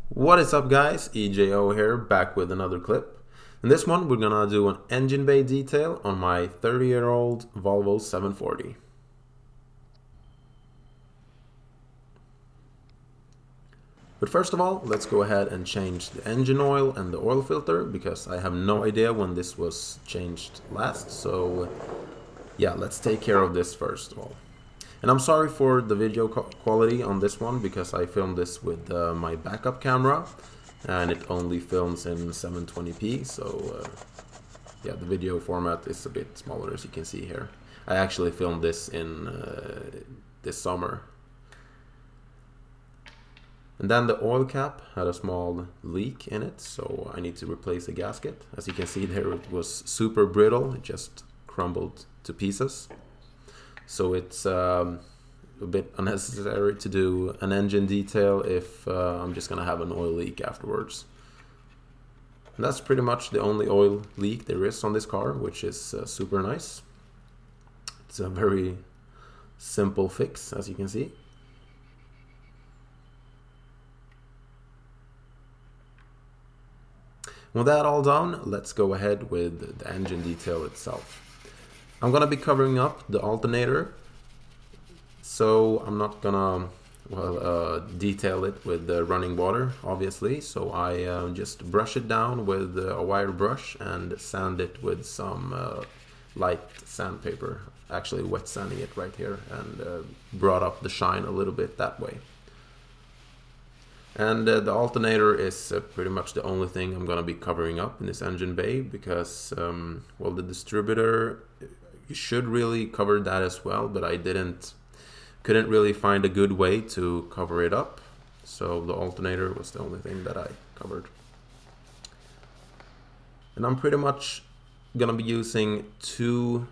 What is up, guys? EJO here, back with another clip. In this one we're gonna do an engine bay detail on my 30-year-old Volvo 740. But first of all, let's go ahead and change the engine oil and the oil filter, because I have no idea when this was changed last. So yeah, let's take care of this first of all. And I'm sorry for the video quality on this one, because I filmed this with my backup camera and it only films in 720p, so yeah, the video format is a bit smaller, as you can see here. I actually filmed this in this summer. And then the oil cap had a small leak in it, so I need to replace the gasket. As you can see there, it was super brittle, it just crumbled to pieces. So it's a bit unnecessary to do an engine detail if I'm just gonna have an oil leak afterwards. And that's pretty much the only oil leak there is on this car, which is super nice. It's a very simple fix, as you can see. With that all done, let's go ahead with the engine detail itself. I'm gonna be covering up the alternator, so I'm not gonna detail it with the running water, obviously. So I just brush it down with a wire brush and sand it with some light sandpaper. Actually wet sanding it right here, and brought up the shine a little bit that way. And the alternator is pretty much the only thing I'm gonna be covering up in this engine bay, because well, the distributor, you should really cover that as well, but I couldn't really find a good way to cover it up, so the alternator was the only thing that I covered. And I'm pretty much gonna be using two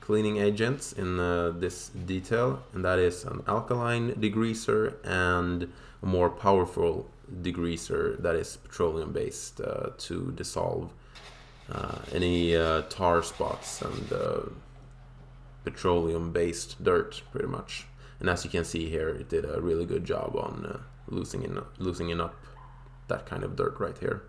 cleaning agents in this detail, and that is an alkaline degreaser and a more powerful degreaser that is petroleum based to dissolve any tar spots and petroleum based dirt, pretty much. And as you can see here, it did a really good job on loosening up that kind of dirt right here.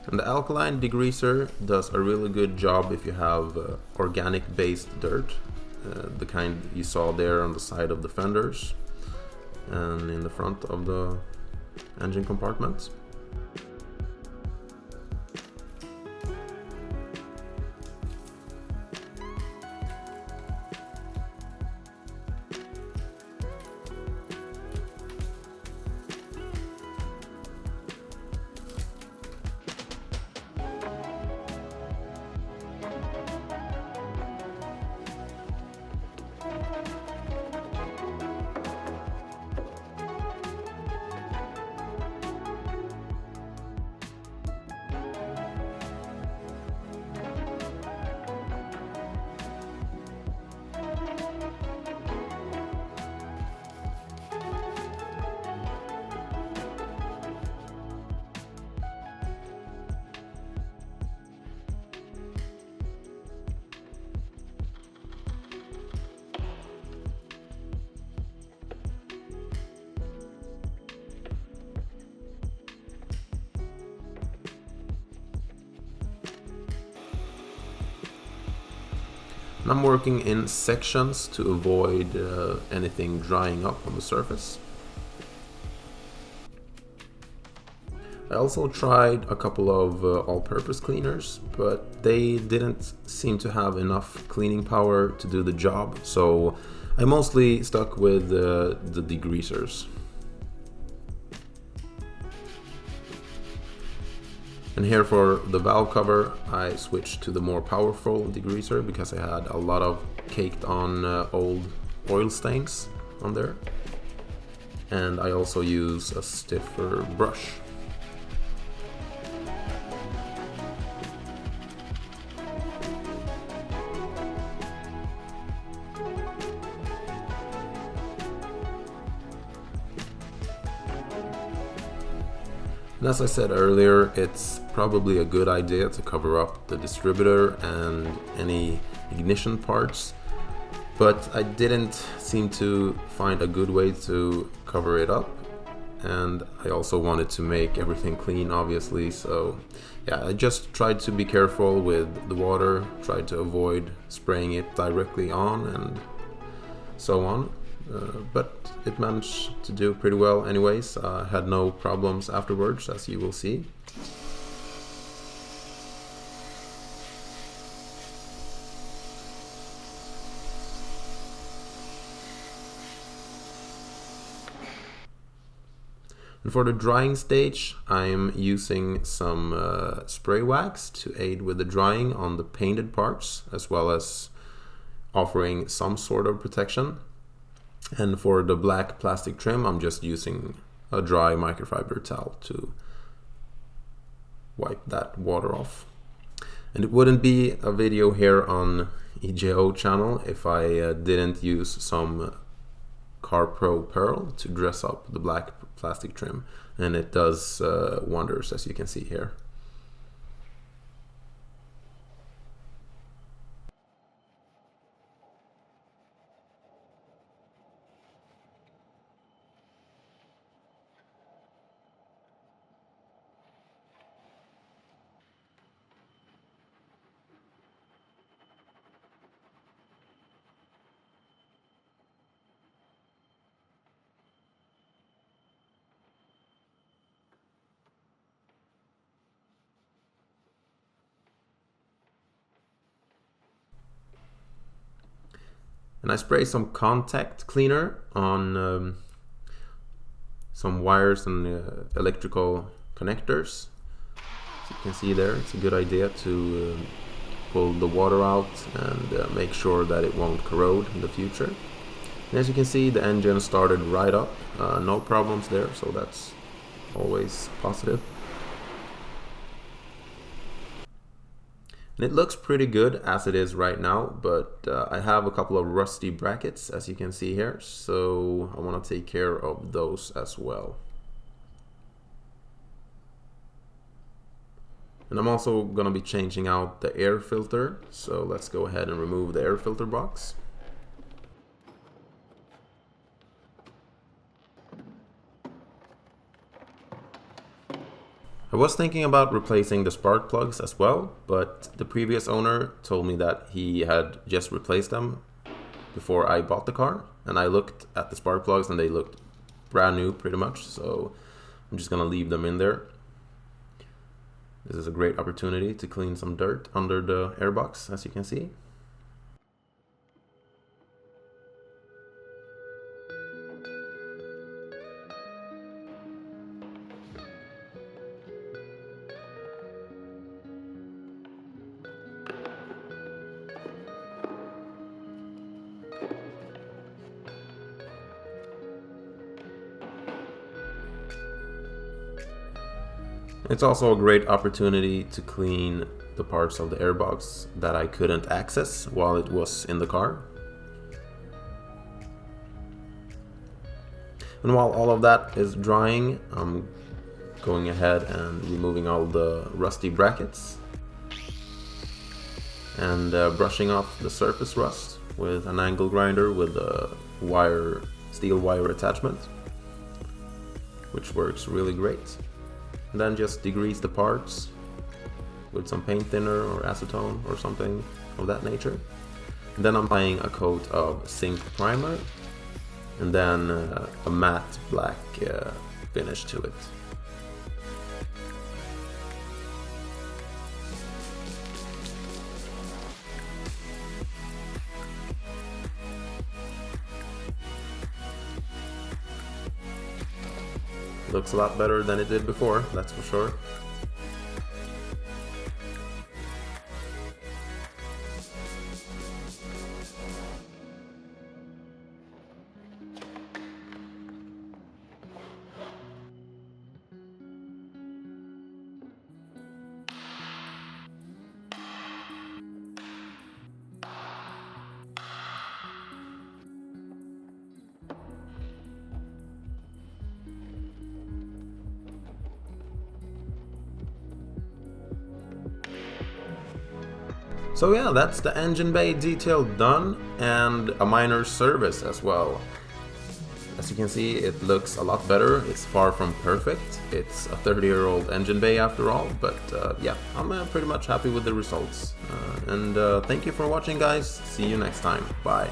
And the alkaline degreaser does a really good job if you have organic based dirt, the kind you saw there on the side of the fenders and in the front of the engine compartments. And I'm working in sections to avoid anything drying up on the surface. I also tried a couple of all-purpose cleaners, but they didn't seem to have enough cleaning power to do the job, so I mostly stuck with the degreasers. And here for the valve cover, I switched to the more powerful degreaser because I had a lot of caked on old oil stains on there. And I also use a stiffer brush. And as I said earlier, it's probably a good idea to cover up the distributor and any ignition parts, but I didn't seem to find a good way to cover it up, and I also wanted to make everything clean, obviously, so yeah, I just tried to be careful with the water, tried to avoid spraying it directly on and so on. But it managed to do pretty well anyways. Had no problems afterwards, as you will see. And for the drying stage, I'm using some spray wax to aid with the drying on the painted parts, as well as offering some sort of protection. And for the black plastic trim, I'm just using a dry microfiber towel to wipe that water off. And it wouldn't be a video here on EJO channel if I didn't use some Car Pro Pearl to dress up the black plastic trim. And it does wonders, as you can see here. And I spray some contact cleaner on some wires and electrical connectors. As you can see there, it's a good idea to pull the water out and make sure that it won't corrode in the future. And as you can see, the engine started right up, no problems there, so that's always positive. And it looks pretty good as it is right now, but I have a couple of rusty brackets, as you can see here, so I want to take care of those as well. And I'm also going to be changing out the air filter, so let's go ahead and remove the air filter box. I was thinking about replacing the spark plugs as well, but the previous owner told me that he had just replaced them before I bought the car, and I looked at the spark plugs and they looked brand new pretty much, so I'm just gonna leave them in there. This is a great opportunity to clean some dirt under the airbox, as you can see. It's also a great opportunity to clean the parts of the airbox that I couldn't access while it was in the car. And while all of that is drying, I'm going ahead and removing all the rusty brackets and brushing off the surface rust with an angle grinder with a steel wire attachment, which works really great. And then just degrease the parts with some paint thinner or acetone or something of that nature. And then I'm applying a coat of zinc primer and then a matte black finish to it. Looks a lot better than it did before, that's for sure. So yeah, that's the engine bay detail done, and a minor service as well. As you can see, it looks a lot better. It's far from perfect. It's a 30-year-old engine bay after all, but yeah, I'm pretty much happy with the results. And thank you for watching, guys. See you next time. Bye.